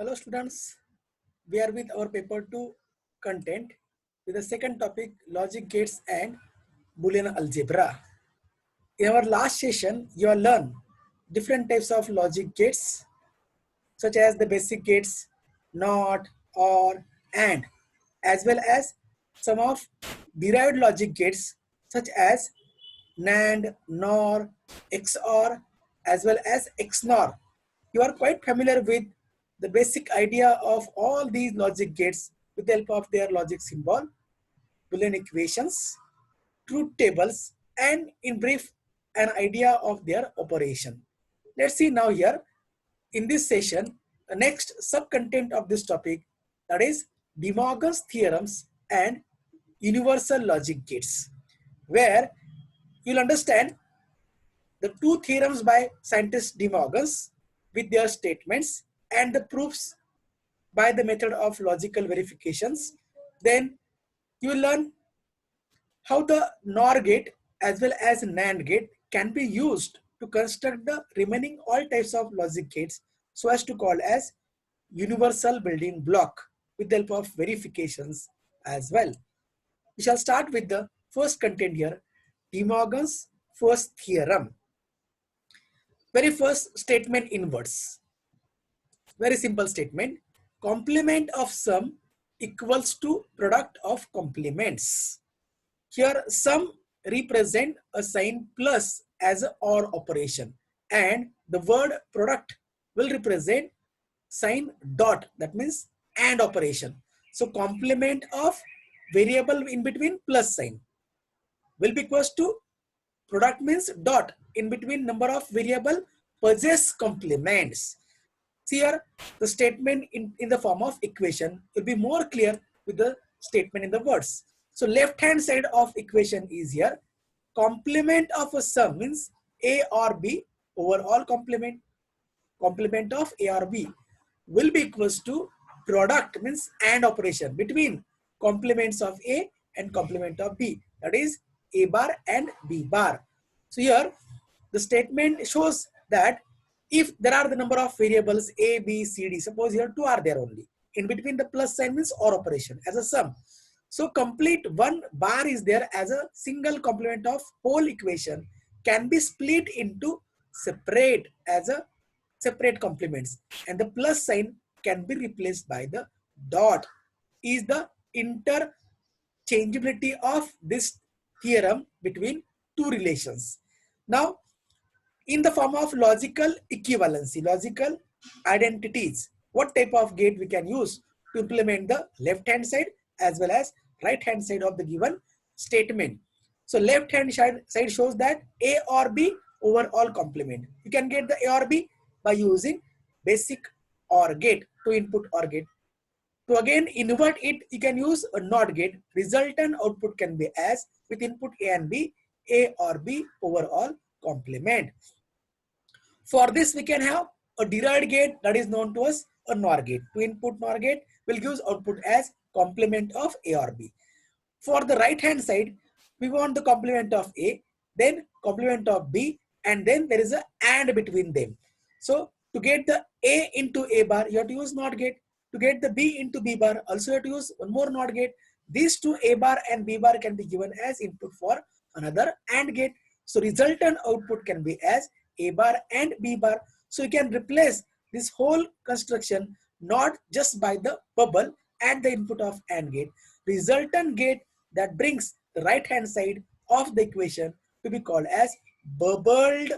Hello students, we are with our paper 2 content with the second topic logic gates and Boolean algebra. In our last session, you have learned different types of logic gates such as the basic gates, NOT, OR, AND, as well as some of derived logic gates such as NAND, NOR, XOR, as well as XNOR. You are quite familiar with the basic idea of all these logic gates with the help of their logic symbol, Boolean equations, truth tables, and in brief, an idea of their operation. Let's see now here in this session, the next sub-content of this topic, that is De Morgan's theorems and universal logic gates, where you'll understand the two theorems by scientist De Morgan's with their statements and the proofs by the method of logical verifications. Then you will learn how the NOR gate as well as NAND gate can be used to construct the remaining all types of logic gates so as to call as universal building block with the help of verifications as well. We shall start with the first content here, De Morgan's first theorem. Very first statement inverse. Very simple statement. Complement of sum equals to product of complements. Here sum represent a sign plus as a OR operation, and the word product will represent sign dot, that means AND operation. So complement of variable in between plus sign will be equals to product means dot in between number of variable possess complements. Here the statement in the form of equation will be more clear with the statement in the words. So left hand side of equation is here. Complement of a sum means A or B over all complement. Complement of A or B will be equals to product means AND operation between complements of A and complement of B, that is A bar and B bar. So here the statement shows that if there are the number of variables A, B, C, D, suppose here two are there only. In between the plus sign means OR operation as a sum. So complete one bar is there as a single complement of whole equation can be split into separate as a separate complements, and the plus sign can be replaced by the dot. Is the interchangeability of this theorem between two relations. Now in the form of logical equivalency, logical identities, what type of gate we can use to implement the left hand side as well as right hand side of the given statement. So left hand side shows that A or B over all complement. You can get the A or B by using basic OR gate, to input OR gate. To again invert it, you can use a NOT gate. Resultant output can be as with input A and B, A or B over all complement. For this, we can have a derived gate that is known to us a NOR gate. To input NOR gate will give output as complement of A or B. For the right hand side, we want the complement of A, then complement of B, and then there is a AND between them. So to get the A into A bar, you have to use NOT gate. To get the B into B bar, also you have to use one more NOT gate. These two A bar and B bar can be given as input for another AND gate. So resultant output can be as A bar and B bar. So you can replace this whole construction not just by the bubble at the input of AND gate. Resultant gate that brings the right hand side of the equation to be called as bubbled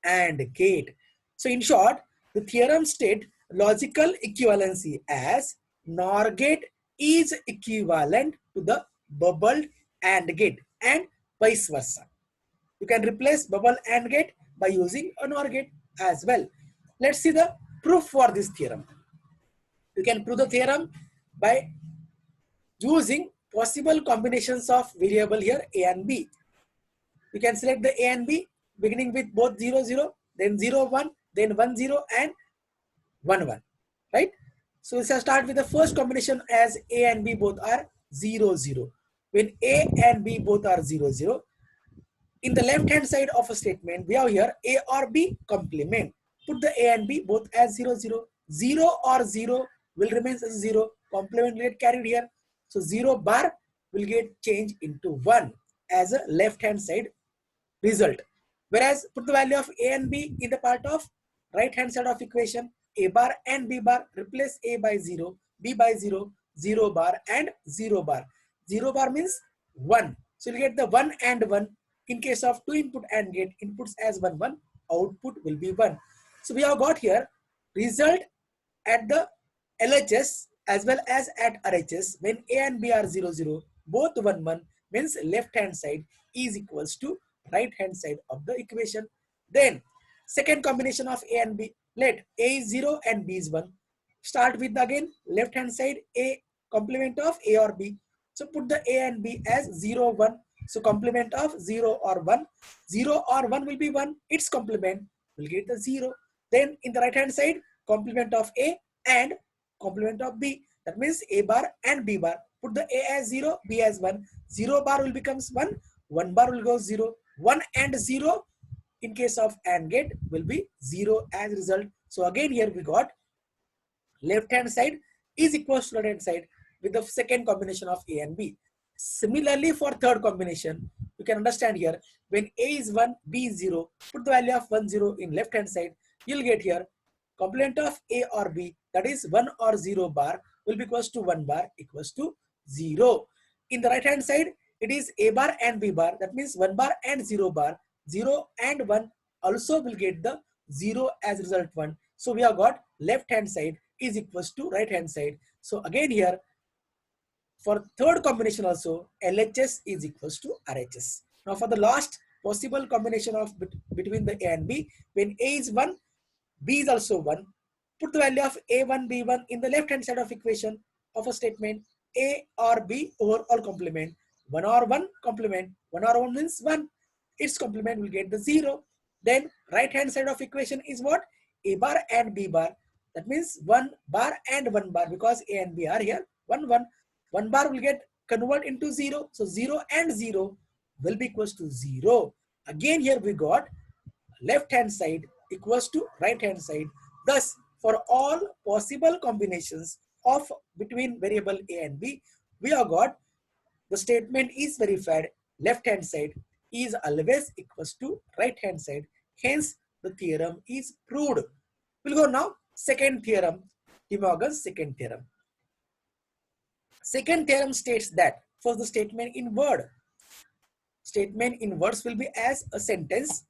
AND gate. So in short, the theorem state logical equivalency as NOR gate is equivalent to the bubbled AND gate and vice versa. You can replace bubble AND gate by using a NOR gate as well. Let's see the proof for this theorem. You can prove the theorem by using possible combinations of variable here A and B. You can select the A and B beginning with both 0, 0, then 0, 1, then 1, 0 and 1, 1, right? So we shall start with the first combination as A and B both are 0, 0. When A and B both are 0, 0, in the left hand side of a statement, we have here A or B complement. Put the A and B both as 0, 0. 0 or 0 will remain as 0. Complement will get carried here. So 0 bar will get changed into 1 as a left hand side result. Whereas put the value of a and b in the part of right hand side of equation, a bar and b bar, replace a by 0, b by 0, 0 bar and 0 bar. 0 bar means 1. So you get the 1 and 1. In case of 2 input AND gate, inputs as 1, 1, output will be 1. So we have got here result at the LHS as well as at RHS when A and B are 0, 0, both 1, 1 means left hand side is equals to right hand side of the equation. Then second combination of A and B, let A is 0 and B is 1. Start with again left hand side A complement of A or B. So put the A and B as 0, 1. So complement of 0 or 1. 0 or 1 will be 1. Its complement will get the 0. Then in the right hand side, complement of A and complement of B. That means A bar and B bar. Put the A as 0, B as 1. 0 bar will becomes 1. 1 bar will go 0. 1 and 0 in case of AND gate will be 0 as result. So again here we got left hand side is equals to right hand side with the second combination of A and B. Similarly for third combination, you can understand here when A is 1, B is 0, put the value of 1, 0 in left hand side, you'll get here complement of A or B, that is 1 or 0 bar will be equals to 1 bar equals to 0. In the right hand side, it is A bar and B bar, that means 1 bar and 0 bar, 0 and 1 also will get the 0 as result 1. So we have got left hand side is equals to right hand side. So again here for third combination also LHS is equals to RHS. Now for the last possible combination of between the A and B, when A is 1, B is also 1, put the value of A1, B1 in the left hand side of equation of a statement A or B over all complement. 1 or 1 complement, 1 or 1 means 1. Its complement will get the 0. Then right hand side of equation is what? A bar and B bar. That means 1 bar and 1 bar because A and B are here 1, 1. 1 bar will get converted into 0. So 0 and 0 will be equals to 0. Again here we got left hand side equals to right hand side. Thus for all possible combinations of between variable A and B, we have got the statement is verified left hand side is always equals to right hand side. Hence the theorem is proved. We'll go now second theorem, De Morgan's second theorem. Second theorem states that for the statement in word, statement in words will be as a sentence,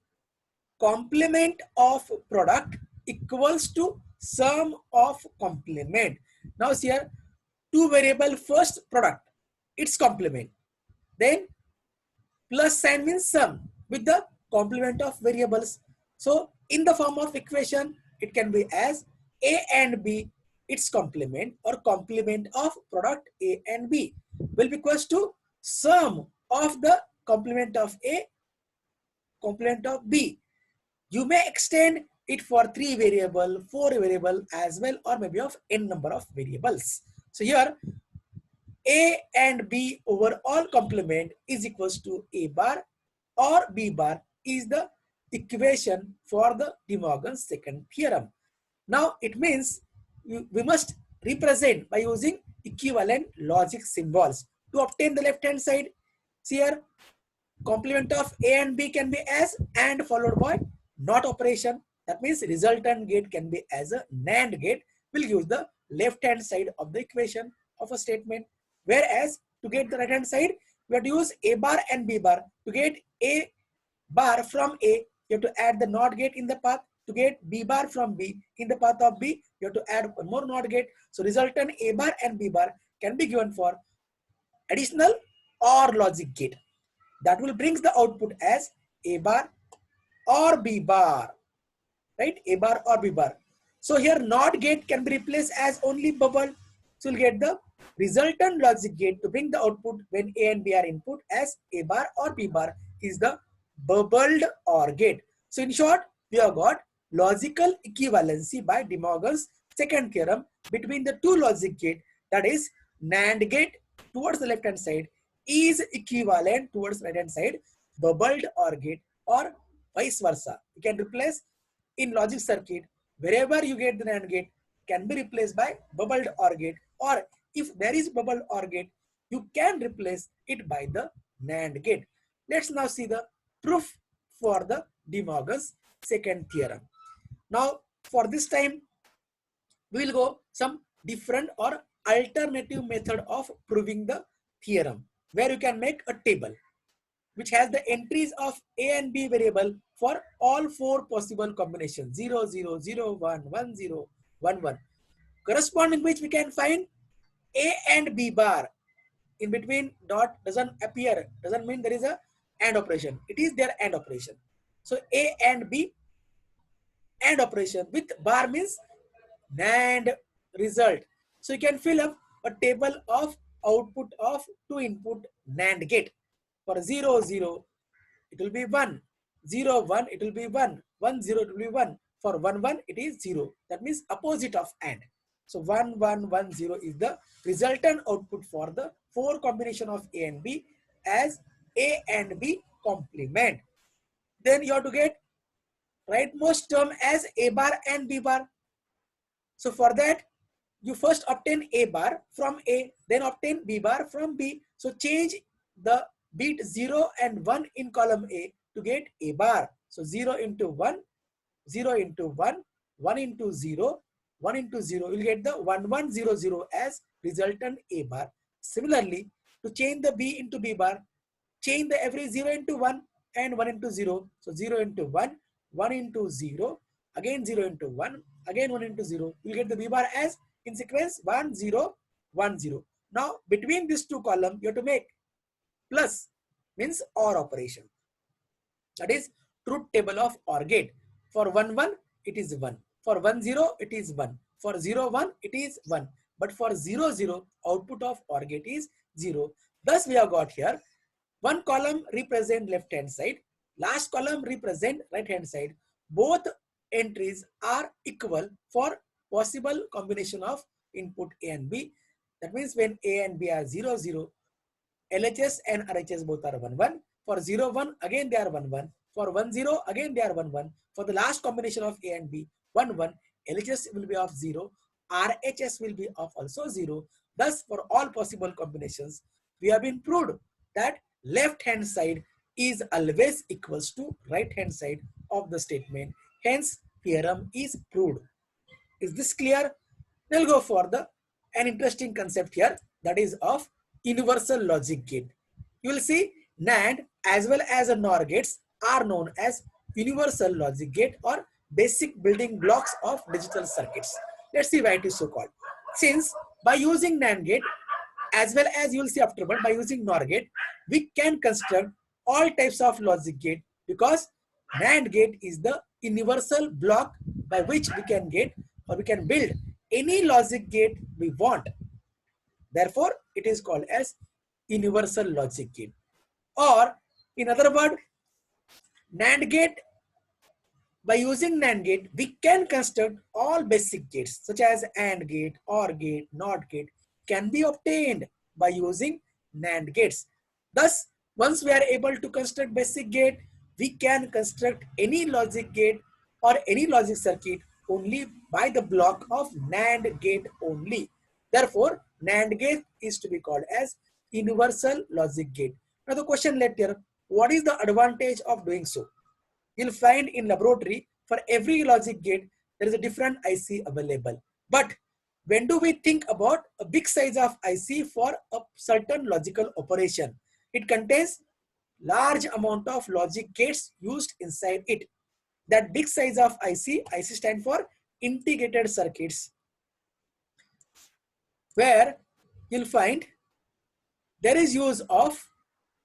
complement of product equals to sum of complement. Now here two variable, first product, its complement, then plus sign means sum with the complement of variables. So in the form of equation, it can be as A and B, its complement or complement of product A and B will be equals to sum of the complement of A, complement of B. You may extend it for 3 variable, 4 variable as well, or maybe of n number of variables. So here A and B over all complement is equals to A bar or B bar is the equation for the De Morgan's second theorem. Now it means we must represent by using equivalent logic symbols to obtain the left hand side. See here complement of A and B can be as AND followed by NOT operation. That means resultant gate can be as a NAND gate. We'll use the left hand side of the equation of a statement. Whereas to get the right hand side, we have to use A bar and B bar. To get A bar from A, you have to add the NOT gate in the path. To get B bar from B in the path of B, you have to add one more NOT gate. So resultant A bar and B bar can be given for additional OR logic gate. That will brings the output as A bar or B bar, right? A bar or B bar. So here NOT gate can be replaced as only bubble. So you'll get the resultant logic gate to bring the output when A and B are input as A bar or B bar is the bubbled OR gate. So in short, we have got logical equivalency by De Morgan's second theorem between the two logic gate, that is NAND gate towards the left hand side is equivalent towards right hand side bubbled OR gate, or vice versa. You can replace in logic circuit wherever you get the NAND gate, can be replaced by bubbled OR gate, or if there is bubbled OR gate, you can replace it by the NAND gate. Let's now see the proof for the De Morgan's second theorem. Now for this time, we will go some different or alternative method of proving the theorem, where you can make a table which has the entries of A and B variable for all four possible combinations 0, 0, 0, 1, 1, 0, 1, 1, corresponding which we can find A and B bar. In between dot doesn't appear, doesn't mean there is a AND operation. It is their AND operation. So A and B AND operation with bar means NAND result. So you can fill up a table of output of two input NAND gate. For 0, 0, it will be 1. 0, 1, it will be 1. 1, 0, it will be 1. For 1, 1, it is 0. That means opposite of AND. So 1, 1, 1, 0 is the resultant output for the four combination of A and B as A and B complement. Then you have to get rightmost term as A bar and B bar. So for that, you first obtain A bar from A, then obtain B bar from B. So change the bit 0 and 1 in column A to get A bar. So 0 into 1, 0 into 1, 1 into 0, 1 into 0, you'll get the 1, 1, 0, 0 as resultant A bar. Similarly, to change the B into B bar, change the every 0 into 1 and 1 into 0. So 0 into 1, 1 into 0, again 0 into 1, again 1 into 0. You'll get the B bar as in sequence 1, 0, 1, 0. Now between these two columns, you have to make plus, means OR operation. That is truth table of OR gate. For 1, 1, it is 1. For 1, 0, it is 1. For 0, 1, it is 1. But for 0, 0, output of OR gate is 0. Thus we have got here, one column represent left hand side, last column represent right hand side. Both entries are equal for possible combination of input A and B. That means when A and B are 0, 0, LHS and RHS both are 1, 1. For 0, 1, again they are 1, 1. For 1, 0, again they are 1, 1. For the last combination of A and B, 1, 1, LHS will be of 0, RHS will be of also 0. Thus, for all possible combinations, we have been proved that left hand side is always equals to right hand side of the statement. Hence, theorem is proved. Is this clear? We'll go for an interesting concept here, that is of universal logic gate. You will see NAND as well as NOR gates are known as universal logic gate or basic building blocks of digital circuits. Let's see why it is so called. Since by using NAND gate as well as you will see afterward by using NOR gate, we can construct all types of logic gate because NAND gate is the universal block by which we can get or we can build any logic gate we want. Therefore, it is called as universal logic gate. Or in other words, NAND gate, by using NAND gate, we can construct all basic gates such as AND gate, OR gate, NOT gate can be obtained by using NAND gates. Thus, once we are able to construct basic gate, we can construct any logic gate or any logic circuit only by the block of NAND gate only. Therefore, NAND gate is to be called as universal logic gate. Now the question later, what is the advantage of doing so? You'll find in laboratory for every logic gate, there is a different IC available. But when do we think about a big size of IC for a certain logical operation? It contains large amount of logic gates used inside it. That big size of IC stands for integrated circuits, where you'll find there is use of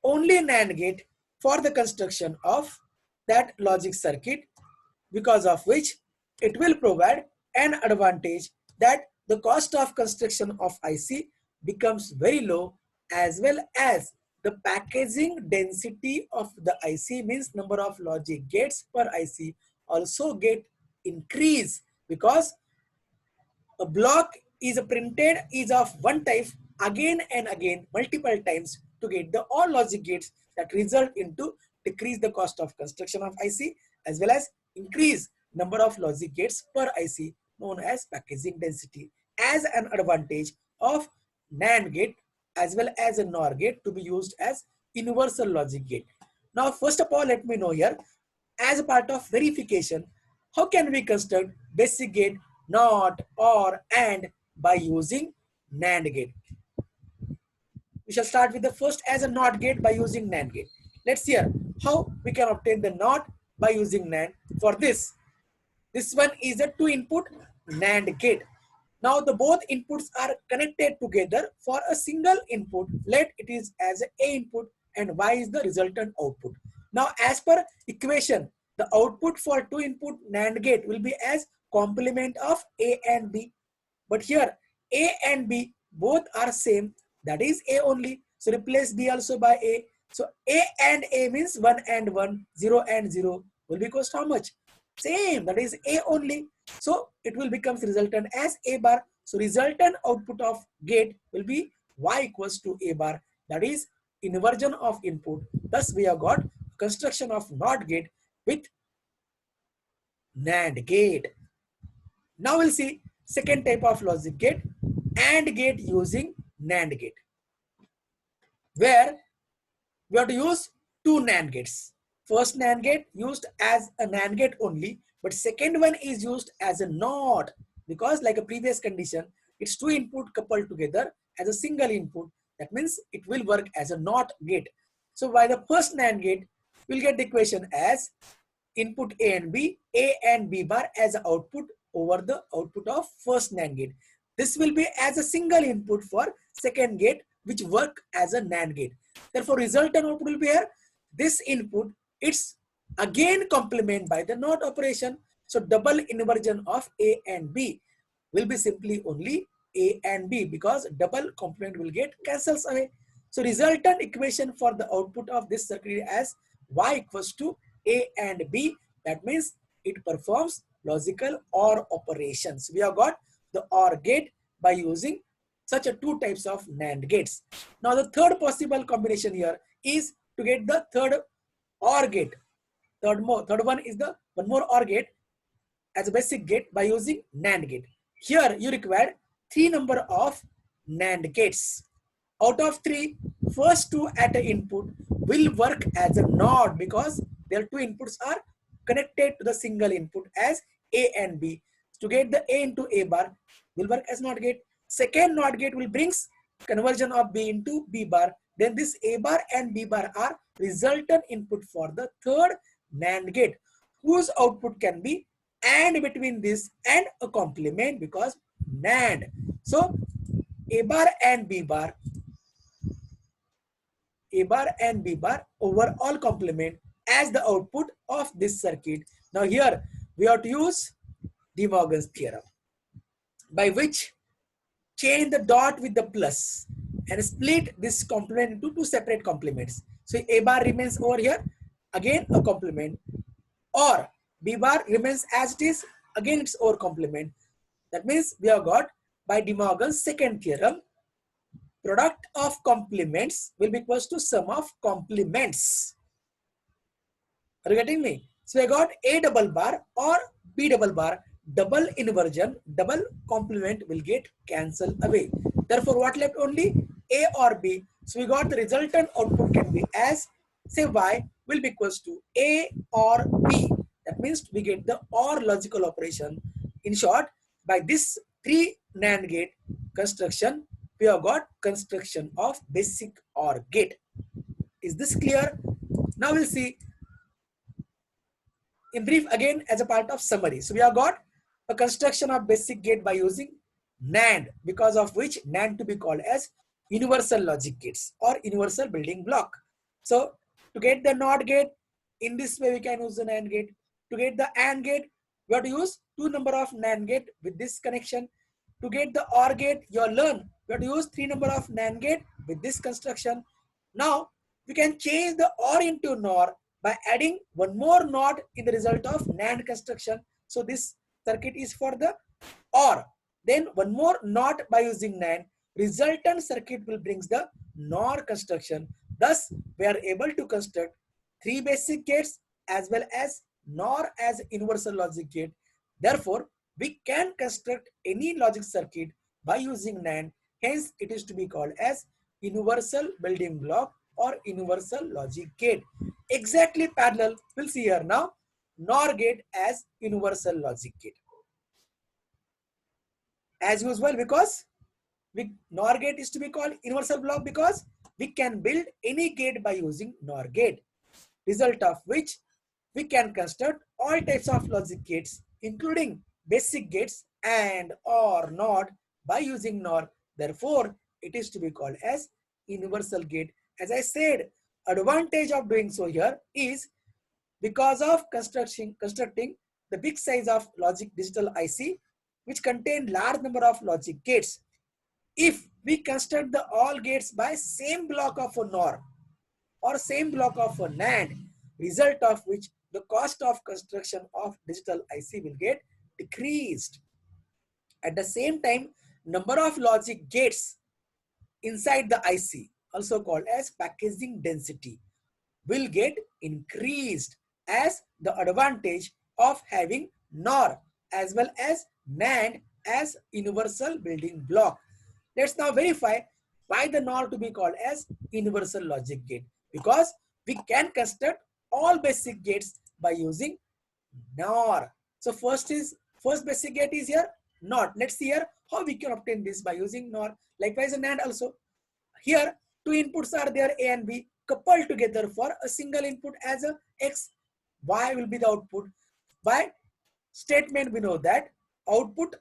only NAND gate for the construction of that logic circuit, because of which it will provide an advantage that the cost of construction of IC becomes very low, as well as the packaging density of the IC, means number of logic gates per IC, also get increase, because a block is printed is of one type again and again multiple times to get the all logic gates, that result into decrease the cost of construction of IC as well as increase number of logic gates per IC known as packaging density as an advantage of NAND gate as well as a NOR gate to be used as universal logic gate. Now, first of all, let me know here, as a part of verification, how can we construct basic gate, NOT, OR, AND by using NAND gate? We shall start with the first as a NOT gate by using NAND gate. Let's see here how we can obtain the NOT by using NAND. For this one is a 2-input NAND gate. Now the both inputs are connected together for a single input. Let it is as A input and Y is the resultant output. Now as per equation, the output for 2-input NAND gate will be as complement of A and B. But here A and B both are same, that is A only. So replace B also by A. So A and A means 1 and 1, 0 and 0 will be equals to how much? Same, that is A only. So it will become resultant as A bar. So resultant output of gate will be Y equals to A bar. That is inversion of input. Thus we have got construction of NOT gate with NAND gate. Now we'll see second type of logic gate, AND gate using NAND gate, where we have to use two NAND gates. First NAND gate used as a NAND gate only, but second one is used as a NOT, because like a previous condition, it's 2 input coupled together as a single input. That means it will work as a NOT gate. So by the first NAND gate, we'll get the equation as input A and B bar as output over the output of first NAND gate. This will be as a single input for second gate, which work as a NAND gate. Therefore, resultant output will be here. This input, it's again complement by the NOT operation. So double inversion of A and B will be simply only A and B, because double complement will get cancels away. So resultant equation for the output of this circuit as Y equals to A and B. That means it performs logical OR operations. We have got the OR gate by using such a two types of NAND gates. Now the third possible combination here is to get the third OR gate. Third one is the one more OR gate as a basic gate by using NAND gate. Here you require 3 number of NAND gates. Out of 3, first 2 at an input will work as a NOT, because their 2 inputs are connected to the single input as A and B. To get the A into A bar will work as NOT gate. Second NOT gate will brings conversion of B into B bar. Then this A bar and B bar are resultant input for the third NAND gate, whose output can be AND between this and a complement, because NAND. So A bar and B bar overall complement as the output of this circuit. Now here we have to use De Morgan's theorem, by which change the dot with the plus and split this complement into 2 separate complements. So A bar remains over here, again a complement, or B bar remains as it is, again it's over complement. That means we have got by De Morgan's second theorem, product of complements will be equals to sum of complements. Are you getting me? So I got A double bar or B double bar, double inversion, double complement will get cancelled away. Therefore, what left only? A or B. So we got the resultant output can be as, say Y will be equals to A or B. That means we get the OR logical operation. In short, by this 3 NAND gate construction, we have got construction of basic OR gate. Is this clear? Now we'll see in brief again as a part of summary. So we have got a construction of basic gate by using NAND, because of which NAND to be called as universal logic gates or universal building block. So to get the NOT gate, in this way we can use the NAND gate. To get the AND gate, we have to use 2 number of NAND gate with this connection. To get the OR gate, you learn we have to use 3 number of NAND gate with this construction. Now we can change the OR into NOR by adding one more NOT in the result of NAND construction. So this circuit is for the OR. Then one more NOT by using NAND. Resultant circuit will brings the NOR construction. Thus, we are able to construct 3 basic gates as well as NOR as universal logic gate. Therefore, we can construct any logic circuit by using NAND. Hence, it is to be called as universal building block or universal logic gate. Exactly parallel, we'll see here now, NOR gate as universal logic gate. As usual, because NOR gate is to be called universal block because we can build any gate by using NOR gate. Result of which we can construct all types of logic gates, including basic gates and or NOT by using NOR. Therefore, it is to be called as universal gate. As I said, advantage of doing so here is because of constructing the big size of logic digital IC, which contain large number of logic gates. If we construct the all gates by same block of a NOR or same block of a NAND, result of which the cost of construction of digital IC will get decreased. At the same time, number of logic gates inside the IC, also called as packaging density, will get increased as the advantage of having NOR as well as NAND as universal building block. Let's now verify why the NOR to be called as universal logic gate, because we can construct all basic gates by using NOR. So first basic gate is here NOT. Let's see here how we can obtain this by using NOR. Likewise in NAND also. Here two inputs are there, A and B, coupled together for a single input as a X. Y will be the output. By statement we know that output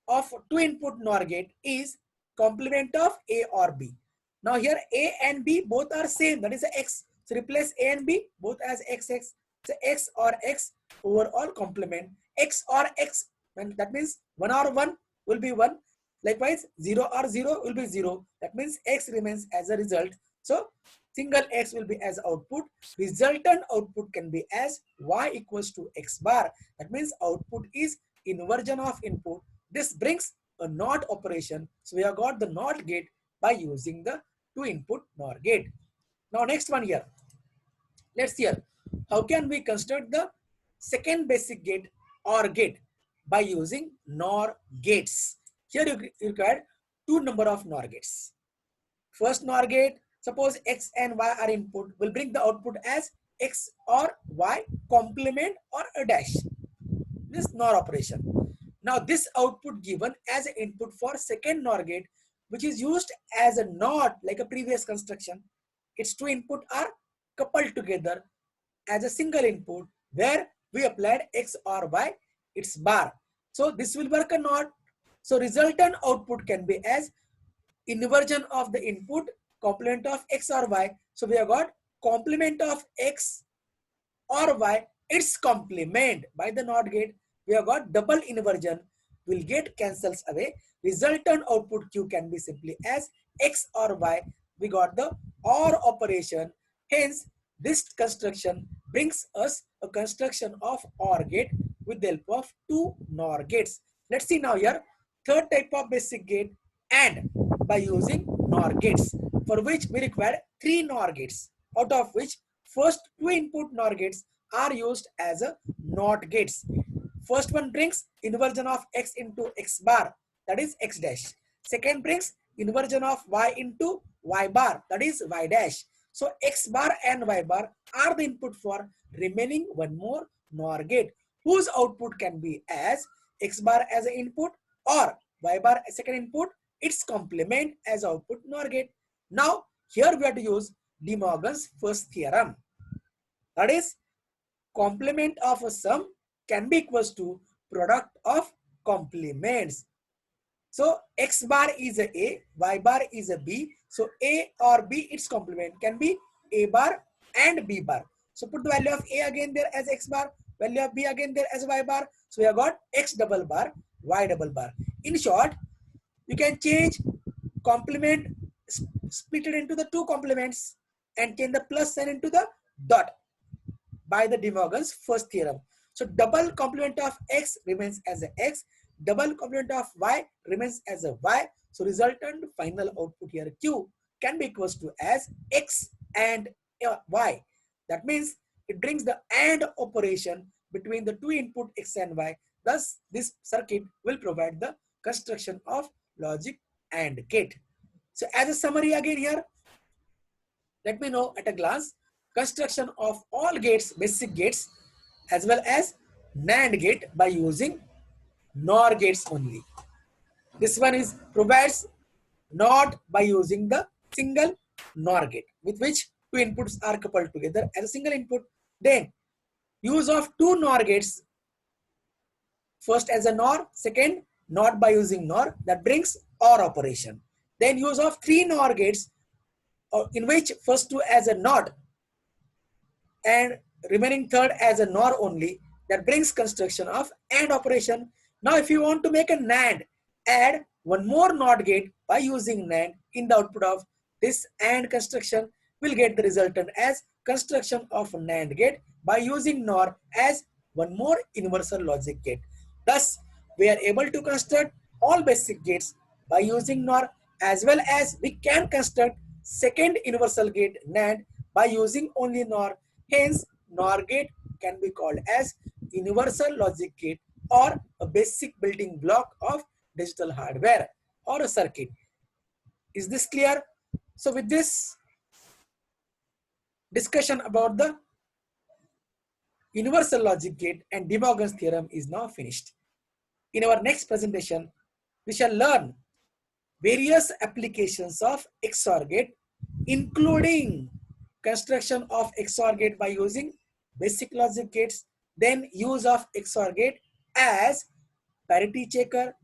of two input NOR gate is complement of A or B. Now here A and B both are same, that is a X. So replace A and B both as XX. So X or X overall complement. X or X, and that means 1 or 1 will be 1. Likewise 0 or 0 will be 0. That means X remains as a result. So single X will be as output. Resultant output can be as Y equals to X bar. That means output is inversion of input. This brings a NOT operation. So we have got the NOT gate by using the two input NOR gate. Now next one here. Let's see here. How can we construct the second basic gate OR gate by using NOR gates? Here you require two number of NOR gates. First NOR gate, suppose X and Y are input, will bring the output as X or Y complement or a dash. This NOR operation. Now this output given as an input for second NOR gate, which is used as a NOT like a previous construction. Its two input are coupled together as a single input where we applied X or Y, its bar. So this will work a NOT. So resultant output can be as inversion of the input complement of X or Y. So we have got complement of X or Y, its complement by the NOT gate. We have got double inversion, will get cancels away. Resultant output Q can be simply as X or Y. We got the OR operation. Hence, this construction brings us a construction of OR gate with the help of two NOR gates. Let's see now here. Third type of basic gate, AND by using NOR gates, for which we require three NOR gates, out of which first two input NOR gates are used as a NOT gates. First one brings inversion of X into X bar, that is X dash. Second brings inversion of Y into Y bar, that is Y dash. So X bar and Y bar are the input for remaining one more NOR gate, whose output can be as X bar as an input or Y bar as second input, its complement as output NOR gate. Now here we have to use De Morgan's first theorem. That is, complement of a sum can be equals to product of complements. So X bar is a Y bar is a B. So A or B, its complement can be A bar and B bar. So put the value of A again there as X bar, value of B again there as Y bar. So we have got X double bar, Y double bar. In short, you can change complement, split it into the two complements and change the plus sign into the dot by the De Morgan's first theorem. So double complement of X remains as a X, double complement of Y remains as a Y. So resultant final output here Q can be equals to as X and Y. That means it brings the AND operation between the two input X and Y. Thus, this circuit will provide the construction of logic AND gate. So as a summary again here, let me know at a glance construction of all gates, basic gates, as well as NAND gate by using NOR gates only. This one is provides not by using the single NOR gate with which two inputs are coupled together as a single input. Then use of two NOR gates, first as a NOR, second not by using NOR, that brings OR operation. Then use of three NOR gates in which first two as a NOT and remaining third as a NOR only, that brings construction of AND operation. Now if you want to make a NAND, add one more NOT gate by using NAND in the output of this AND construction, will get the resultant as construction of NAND gate by using NOR as one more universal logic gate. Thus we are able to construct all basic gates by using NOR, as well as we can construct second universal gate NAND by using only NOR. Hence, NOR gate can be called as universal logic gate or a basic building block of digital hardware or a circuit. Is this clear? So with this discussion about the universal logic gate and De Morgan's theorem is now finished. In our next presentation, we shall learn various applications of XOR gate, including construction of XOR gate by using basic logic gates, then use of XOR gate as parity checker,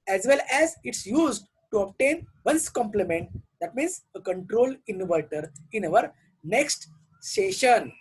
as well as it's used to obtain one's complement, that means a control inverter, in our next session.